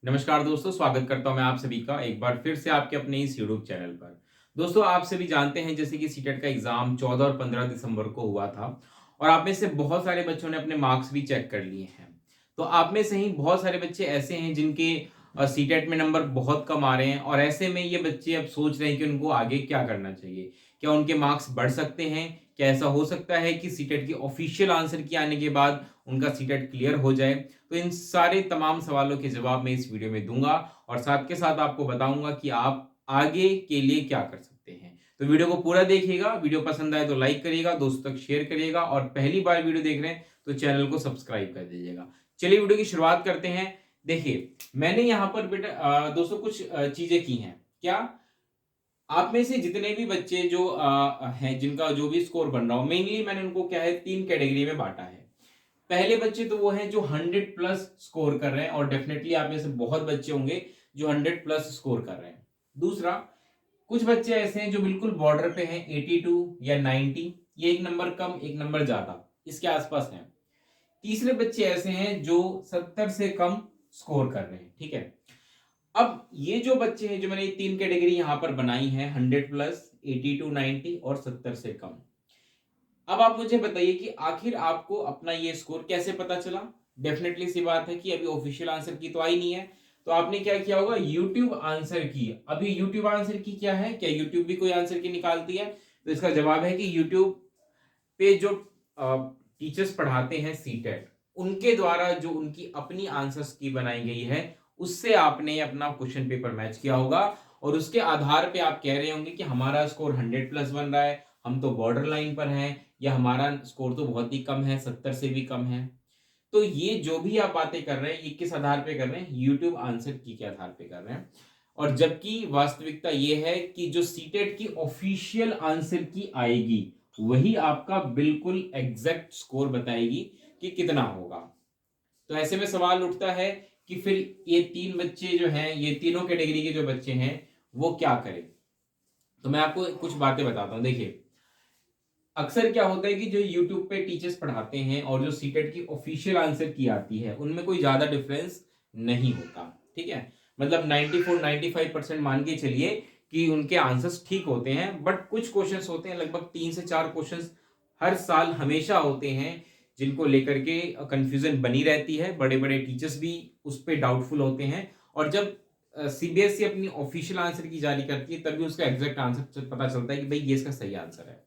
नमस्कार दोस्तों, स्वागत करता हूं मैं आप सभी का एक बार फिर से आपके अपने इस यूट्यूब चैनल पर। दोस्तों, आप सभी जानते हैं जैसे कि सीटेट का एग्जाम 14 और 15 दिसंबर को हुआ था और आप में से बहुत सारे बच्चों ने अपने मार्क्स भी चेक कर लिए हैं। तो आप में से ही बहुत सारे बच्चे ऐसे हैं जिनके सीटेट में नंबर बहुत कम आ रहे हैं और ऐसे में ये बच्चे अब सोच रहे हैं कि उनको आगे क्या करना चाहिए। क्या उनके मार्क्स बढ़ सकते हैं? क्या ऐसा हो सकता है कि सीटेट की ऑफिशियल आंसर की आने के बाद उनका सीटेट क्लियर हो जाए? तो इन सारे तमाम सवालों के जवाब मैं इस वीडियो में दूंगा और साथ के साथ आपको बताऊंगा कि आप आगे के लिए क्या कर सकते हैं। तो वीडियो को पूरा देखिएगा। वीडियो पसंद आए तो लाइक करिएगा, दोस्तों तक शेयर करिएगा और पहली बार वीडियो देख रहे हैं तो चैनल को सब्सक्राइब कर दीजिएगा। चलिए वीडियो की शुरुआत करते हैं। देखिए, मैंने यहाँ पर बेटा दोस्तों कुछ चीजें की हैं। क्या आप में से जितने भी बच्चे जो हैं जिनका जो भी स्कोर बन रहा हो, मेनली मैंने उनको क्या है 3 कैटेगरी में बांटा है। पहले बच्चे तो वो हैं जो 100 प्लस स्कोर कर रहे हैं और डेफिनेटली आप में से बहुत बच्चे होंगे जो 100 प्लस स्कोर कर रहे हैं। दूसरा, कुछ बच्चे ऐसे हैं जो बिल्कुल बॉर्डर पे हैं, 82 या 90, ये एक नंबर कम एक नंबर ज्यादा इसके आसपास हैं। तीसरे बच्चे ऐसे हैं जो 70 से कम स्कोर कर रहे हैं। ठीक है, अब ये जो बच्चे हैं जो मैंने ये 3 कैटेगरी यहां पर बनाई है, 100 प्लस, 82, 90 और 70 से कम। अब आप मुझे बताइए कि आखिर आपको अपना ये स्कोर कैसे पता चला। डेफिनेटली सी बात है कि अभी ऑफिशियल आंसर की तो आई नहीं है, तो आपने क्या किया होगा, यूट्यूब आंसर की। अभी यूट्यूब आंसर की क्या है, क्या यूट्यूब भी कोई आंसर की निकालती है? तो इसका जवाब है कि यूट्यूब पे जो टीचर्स पढ़ाते हैं सीटेट, उनके द्वारा जो उनकी अपनी आंसर्स की बनाई गई है, उससे आपने अपना क्वेश्चन पेपर मैच किया होगा और उसके आधार पे आप कह रहे होंगे कि हमारा स्कोर 100 प्लस बन रहा है, हम तो बॉर्डर लाइन पर हैं, या हमारा स्कोर तो बहुत ही कम है, 70 से भी कम है। तो ये जो भी आप बातें कर रहे हैं, ये किस आधार पे कर रहे हैं? यूट्यूब आंसर की के आधार पे कर रहे हैं। और जबकि वास्तविकता ये है कि जो सीटेट की ऑफिशियल आंसर की आएगी, वही आपका बिल्कुल एग्जैक्ट स्कोर बताएगी कि कितना होगा। तो ऐसे में सवाल उठता है कि फिर ये तीन बच्चे जो हैं, ये तीनों कैटेगरी के जो बच्चे हैं, वो क्या करें? तो मैं आपको कुछ बातें बताता हूं। देखिए, अक्सर क्या होता है कि जो यूट्यूब पे टीचर्स पढ़ाते हैं और जो सीटेट की ऑफिशियल आंसर की आती है, उनमें कोई ज्यादा डिफरेंस नहीं होता। ठीक है, मतलब 94 95% मान के चलिए कि उनके आंसर्स ठीक होते हैं, बट कुछ क्वेश्चंस होते हैं, लगभग 3 से 4 क्वेश्चंस हर साल हमेशा होते हैं जिनको लेकर के कंफ्यूजन बनी रहती है। बड़े बड़े टीचर्स भी उस पर डाउटफुल होते हैं और जब सीबीएसई अपनी ऑफिशियल आंसर की जारी करती है तभी उसका एग्जैक्ट आंसर पता चलता है कि भाई ये इसका सही आंसर है।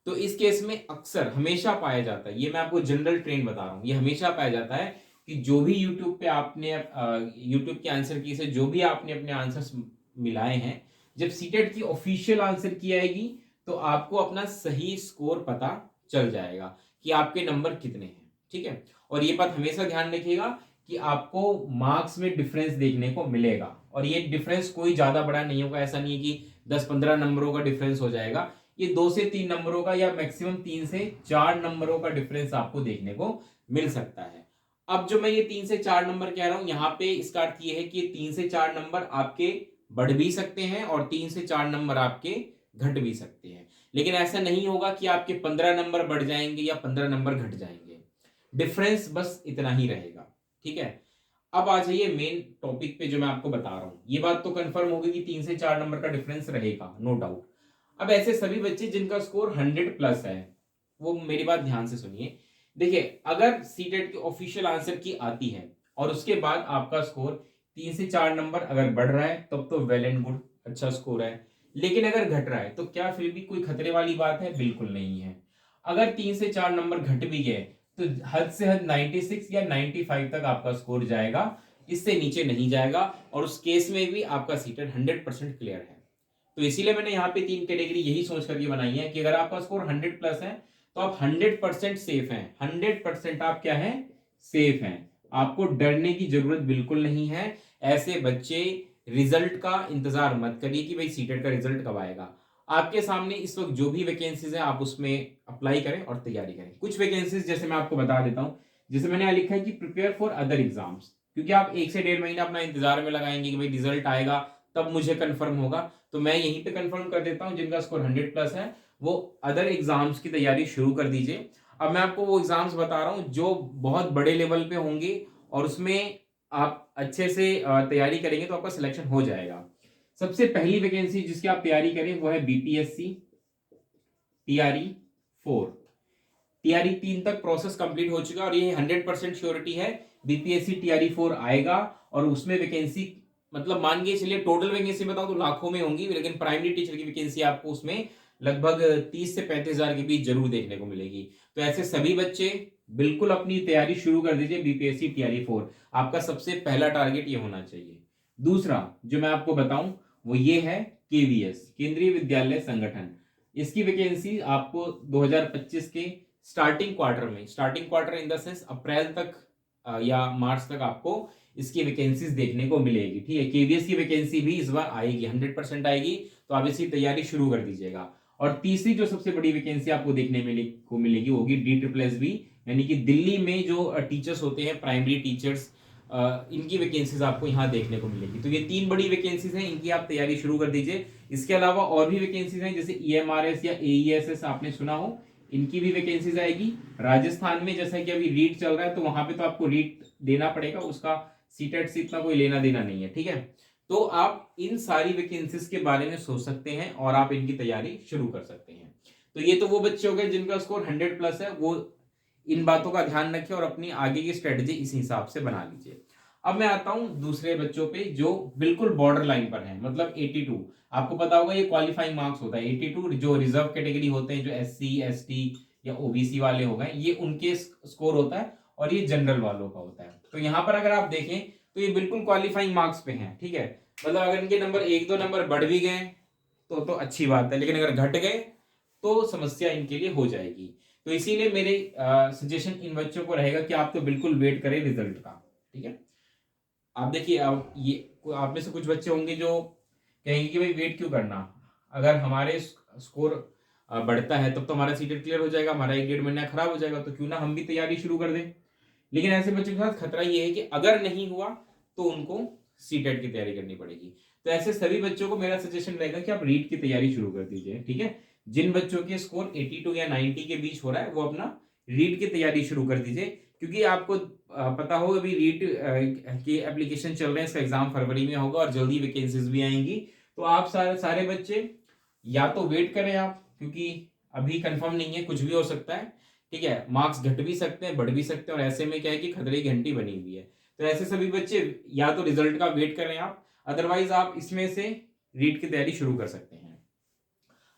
तो इस केस में अक्सर हमेशा पाया जाता है, ये मैं आपको जनरल ट्रेंड बता रहा हूं, ये हमेशा पाया जाता है कि जो भी यूट्यूब पे आपने यूट्यूब के आंसर की से जो भी आपने अपने आंसर्स मिलाए हैं, जब सीटेट की ऑफिशियल आंसर की आएगी तो आपको अपना सही स्कोर पता चल जाएगा कि आपके नंबर कितने हैं। ठीक है, और ये बात हमेशा ध्यान रखिएगा कि आपको मार्क्स में डिफरेंस देखने को मिलेगा और ये डिफरेंस कोई ज्यादा बड़ा नहीं होगा। ऐसा नहीं है कि 10-15 नंबरों का डिफरेंस हो जाएगा, ये 2 से 3 नंबरों का या मैक्सिमम 3 से 4 नंबरों का डिफरेंस आपको देखने को मिल सकता है। अब जो मैं ये 3 से 4 नंबर कह रहा हूं, यहां पे इसका अर्थ ये है कि 3 से 4 नंबर आपके बढ़ भी सकते हैं और 3 से 4 नंबर आपके घट भी सकते हैं। लेकिन ऐसा नहीं होगा कि आपके 15 नंबर बढ़ जाएंगे या 15 नंबर घट जाएंगे, डिफरेंस बस इतना ही रहेगा। ठीक है, अब आ जाइए मेन टॉपिक पे जो मैं आपको बता रहा हूं। ये बात तो कंफर्म होगी कि 3 से 4 नंबर का डिफरेंस रहेगा, नो डाउट। अब ऐसे सभी बच्चे जिनका स्कोर 100 प्लस है, वो मेरी बात ध्यान से सुनिए। देखिए, अगर सीटेट की ऑफिशियल आंसर की आती है और उसके बाद आपका स्कोर 3 से 4 नंबर अगर बढ़ रहा है तब तो वेल एंड गुड, अच्छा स्कोर है। लेकिन अगर घट रहा है तो क्या फिर भी कोई खतरे वाली बात है? बिल्कुल नहीं है। अगर 3 से 4 नंबर घट भी गए तो हद से हद 96 या 95 तक आपका स्कोर जाएगा, इससे नीचे नहीं जाएगा और उस केस में भी आपका सीटेट 100% क्लियर है। तो इसीलिए मैंने यहाँ पे 3 कैटेगरी यही सोच करके बनाई है कि अगर आपका स्कोर 100 प्लस है तो आप 100% सेफ हैं। 100% आप क्या है? सेफ हैं। आपको डरने की जरूरत बिल्कुल नहीं है। ऐसे बच्चे रिजल्ट का इंतजार मत करिए कि भाई सीटेट का रिजल्ट कब आएगा। आपके सामने इस वक्त जो भी वैकेंसीज हैं आप उसमें अप्लाई करें और तैयारी करें। कुछ वैकेंसीज जैसे मैं आपको बता देता हूं, जैसे मैंने यहाँ लिखा है कि प्रिपेयर फॉर अदर एग्जाम्स, क्योंकि आप 1 से 1.5 महीना अपना इंतजार में लगाएंगे कि भाई रिजल्ट आएगा तब मुझे कंफर्म होगा, तो मैं यहीं पे कंफर्म कर देता हूं जिनका स्कोर 100 प्लस है वो अदर एग्जाम्स की तैयारी शुरू कर दीजिए। अब मैं आपको वो एग्जाम्स बता रहा हूं जो बहुत बड़े लेवल पे होंगे और उसमें आप अच्छे से तैयारी करेंगे तो आपका सिलेक्शन हो जाएगा। सबसे पहली वैकेंसी जिसकी आप तैयारी करें वो है बीपीएससी टीआरई 4। टीआरई 3 तक प्रोसेस कंप्लीट हो चुका है और ये 100% श्योरिटी है बीपीएससी टीआरई 4 आएगा। और उसमें वैकेंसी मतलब मान के चलिए टोटल वैकेंसी बताऊं तो लाखों में होंगी, लेकिन प्राइमरी टीचर की वैकेंसी आपको उसमें लगभग 30 से 35 हजार के बीच जरूर देखने को मिलेगी। तो ऐसे सभी बच्चे बिल्कुल अपनी तैयारी शुरू कर दीजिए बीपीएससी टीआरई 4। आपका सबसे पहला टारगेट ये होना चाहिए। दूसरा जो मैं आपको बताऊं वो ये है केवीएस, केंद्रीय विद्यालय संगठन। इसकी वैकेंसी आपको 2025 के स्टार्टिंग क्वार्टर में, starting quarter in the sense अप्रैल तक या मार्च तक आपको इसकी वैकेंसीज देखने को मिलेगी। ठीक है, केवीएस की वैकेंसी भी इस बार आएगी, 100% आएगी। तो आप इसकी तैयारी शुरू कर दीजिएगा। और तीसरी जो सबसे बड़ी वैकेंसी आपको देखने को मिलेगी होगी DSSB, यानी कि दिल्ली में जो टीचर्स होते हैं प्राइमरी टीचर्स, इनकी वैकेंसीज आपको यहाँ देखने को मिलेगी। तो ये 3 बड़ी वैकेंसीज हैं, इनकी आप तैयारी शुरू कर दीजिए। इसके अलावा और भी वैकेंसीज हैं जैसे EMRS या AESS आपने सुना हो, इनकी भी वैकेंसीज आएगी। राजस्थान में जैसा कि अभी रीट चल रहा है तो वहां पे तो आपको रीट देना पड़ेगा, उसका सीटेट से इतना कोई लेना देना नहीं है। ठीक है, तो आप इन सारी वैकेंसीज के बारे में सोच सकते हैं और आप इनकी तैयारी शुरू कर सकते हैं। तो ये तो वो बच्चे हो गए जिनका स्कोर 100+ है, वो इन बातों का ध्यान रखें और अपनी आगे की स्ट्रेटजी इस हिसाब से बना लीजिए। अब मैं आता हूं दूसरे बच्चों पे जो बिल्कुल बॉर्डर लाइन पर है, मतलब 82। आपको पता होगा ये क्वालिफाइंग मार्क्स होता है 82। जो रिजर्व कैटेगरी होते हैं, जो SC ST या OBC वाले हो गए, ये उनके स्कोर होता है और ये जनरल वालों का होता है। तो यहाँ पर अगर आप देखें तो ये बिल्कुल क्वालिफाइंग मार्क्स पे हैं। ठीक है, मतलब अगर इनके नंबर 1-2 नंबर बढ़ भी गए तो अच्छी बात है, लेकिन अगर घट गए तो समस्या इनके लिए हो जाएगी। तो इसीलिए मेरे सजेशन इन बच्चों को रहेगा कि आप तो बिल्कुल वेट करें रिजल्ट का। ठीक है, आप देखिए, आप ये आप में से कुछ बच्चे होंगे जो कहेंगे कि भाई वेट क्यों करना, अगर हमारे स्कोर बढ़ता है तब तो हमारा सीटेट क्लियर हो जाएगा, हमारा 1-1.5 महीना खराब हो जाएगा, तो क्यों ना हम भी तैयारी शुरू कर दें। लेकिन ऐसे बच्चों के साथ खतरा ये है कि अगर नहीं हुआ तो उनको सीटेट की तैयारी करनी पड़ेगी। तो ऐसे सभी बच्चों को मेरा सजेशन रहेगा कि आप रीट की तैयारी शुरू कर दीजिए। ठीक है, जिन बच्चों के स्कोर 82 या 90 के बीच हो रहा है वो अपना रीट की तैयारी शुरू कर दीजिए। क्योंकि आपको पता होगा अभी रीट के एप्लीकेशन चल रहे हैं, इसका एग्जाम फरवरी में होगा और जल्दी वैकेंसीज भी आएंगी। तो आप सारे बच्चे या तो वेट करें आप, क्योंकि अभी कंफर्म नहीं है, कुछ भी हो सकता है। ठीक है, मार्क्स घट भी सकते हैं, बढ़ भी सकते हैं, और ऐसे में क्या है कि खतरे की घंटी बनी हुई है। तो ऐसे सभी बच्चे या तो रिजल्ट का वेट करें आप, अदरवाइज आप इसमें से रीट की तैयारी शुरू कर सकते हैं।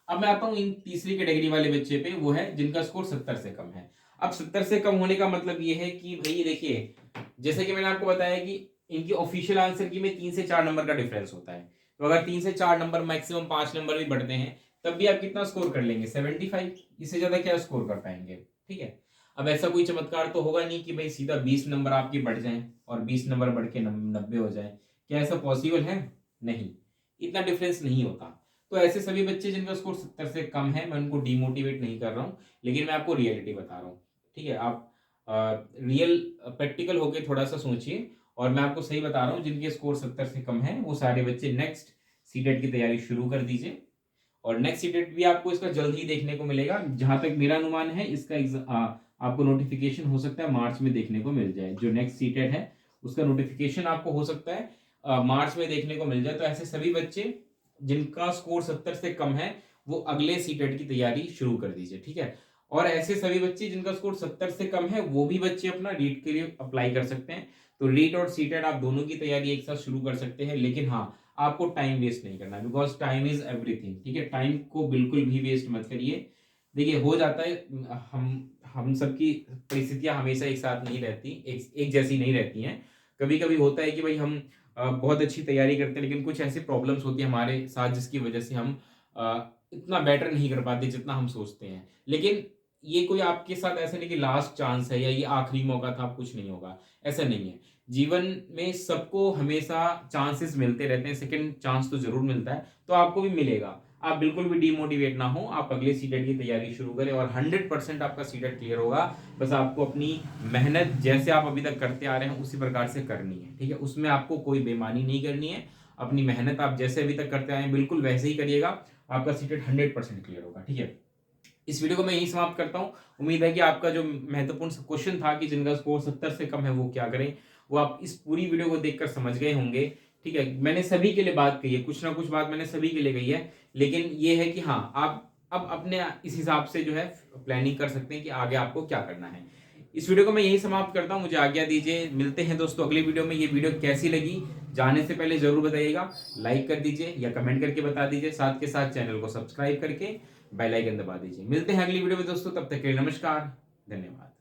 अब मैं आता हूं इन तीसरी कैटेगरी वाले बच्चे पे, वो है जिनका स्कोर 70 से कम है। अब 70 से कम होने का मतलब ये है कि भाई देखिए, जैसे कि मैंने आपको बताया कि इनकी ऑफिशियल आंसर की में 3 से 4 नंबर का डिफरेंस होता है। तो अगर 3 से 4 नंबर, मैक्सिमम 5 नंबर भी बढ़ते हैं, तब भी आप कितना स्कोर कर लेंगे? 75। इससे ज्यादा क्या स्कोर कर पाएंगे? ठीक है, अब ऐसा कोई चमत्कार तो होगा नहीं कि भाई सीधा 20 नंबर आपके बढ़ जाएं और 20 नंबर बढ़ के 90 हो जाए। क्या ऐसा पॉसिबल है? नहीं, इतना डिफरेंस नहीं होता। तो ऐसे सभी बच्चे जिनका स्कोर 70 से कम है, मैं उनको डिमोटिवेट नहीं कर रहा हूँ, लेकिन मैं आपको रियलिटी बता रहा हूँ। ठीक है, आप रियल प्रैक्टिकल होके थोड़ा सा सोचिए, और मैं आपको सही बता रहा हूँ, जिनके स्कोर 70 से कम है वो सारे बच्चे नेक्स्ट सीटेट की तैयारी शुरू कर दीजिए। और नेक्स्ट सीटेट भी आपको इसका जल्द ही देखने को मिलेगा। जहां तक मेरा अनुमान है, इसका आपको नोटिफिकेशन हो सकता है मार्च में देखने को मिल जाए। जो नेक्स्ट सीटेट है उसका नोटिफिकेशन आपको हो सकता है मार्च में देखने को मिल जाए। तो ऐसे सभी बच्चे जिनका स्कोर 70 से कम है वो अगले सीटेट की तैयारी शुरू कर दीजिए। ठीक है, और ऐसे सभी बच्चे जिनका स्कोर 70 से कम है वो भी बच्चे अपना रीट के लिए अप्लाई कर सकते हैं। तो रीट और सीटेट आप दोनों की तैयारी एक साथ शुरू कर सकते हैं, लेकिन हाँ, आपको टाइम वेस्ट नहीं करना, बिकॉज टाइम इज एवरीथिंग। ठीक है, टाइम को बिल्कुल भी वेस्ट मत करिए। देखिए, हो जाता है, हम सबकी परिस्थितियां हमेशा एक साथ नहीं रहती, एक जैसी नहीं रहती हैं। कभी कभी होता है कि भाई हम बहुत अच्छी तैयारी करते हैं, लेकिन कुछ ऐसी प्रॉब्लम्स होती है हमारे साथ जिसकी वजह से हम इतना बेटर नहीं कर पाते जितना हम सोचते हैं। लेकिन ये कोई आपके साथ ऐसा नहीं कि लास्ट चांस है या ये आखिरी मौका था, अब कुछ नहीं होगा, ऐसा नहीं है। जीवन में सबको हमेशा चांसेस मिलते रहते हैं, सेकंड चांस तो जरूर मिलता है, तो आपको भी मिलेगा। आप बिल्कुल भी डिमोटिवेट ना हो, आप अगले सीटेट की तैयारी शुरू करें और 100% आपका सीटेट क्लियर होगा। बस आपको अपनी मेहनत जैसे आप अभी तक करते आ रहे हैं उसी प्रकार से करनी है। ठीक है, उसमें आपको कोई बेईमानी नहीं करनी है। अपनी मेहनत आप जैसे अभी तक करते आए हैं बिल्कुल वैसे ही करिएगा, आपका सीटेट 100% क्लियर होगा। ठीक है, इस वीडियो को मैं यहीं समाप्त करता हूँ। उम्मीद है कि आपका जो महत्वपूर्ण क्वेश्चन था कि जिनका स्कोर 70 से कम है वो क्या करें, वो आप इस पूरी वीडियो को देखकर समझ गए होंगे। ठीक है, मैंने सभी के लिए बात कही है, कुछ ना कुछ बात मैंने सभी के लिए कही है, लेकिन ये है कि हाँ, आप अब अपने इस हिसाब से जो है प्लानिंग कर सकते हैं कि आगे आपको क्या करना है। इस वीडियो को मैं यहीं समाप्त करता हूँ, मुझे आज्ञा दीजिए। मिलते हैं दोस्तों अगली वीडियो में। ये वीडियो कैसी लगी जाने से पहले जरूर बताइएगा, लाइक कर दीजिए या कमेंट करके बता दीजिए, साथ के साथ चैनल को सब्सक्राइब करके बेल आइकन दबा दीजिए। मिलते हैं अगली वीडियो में दोस्तों, तब तक के लिए नमस्कार, धन्यवाद।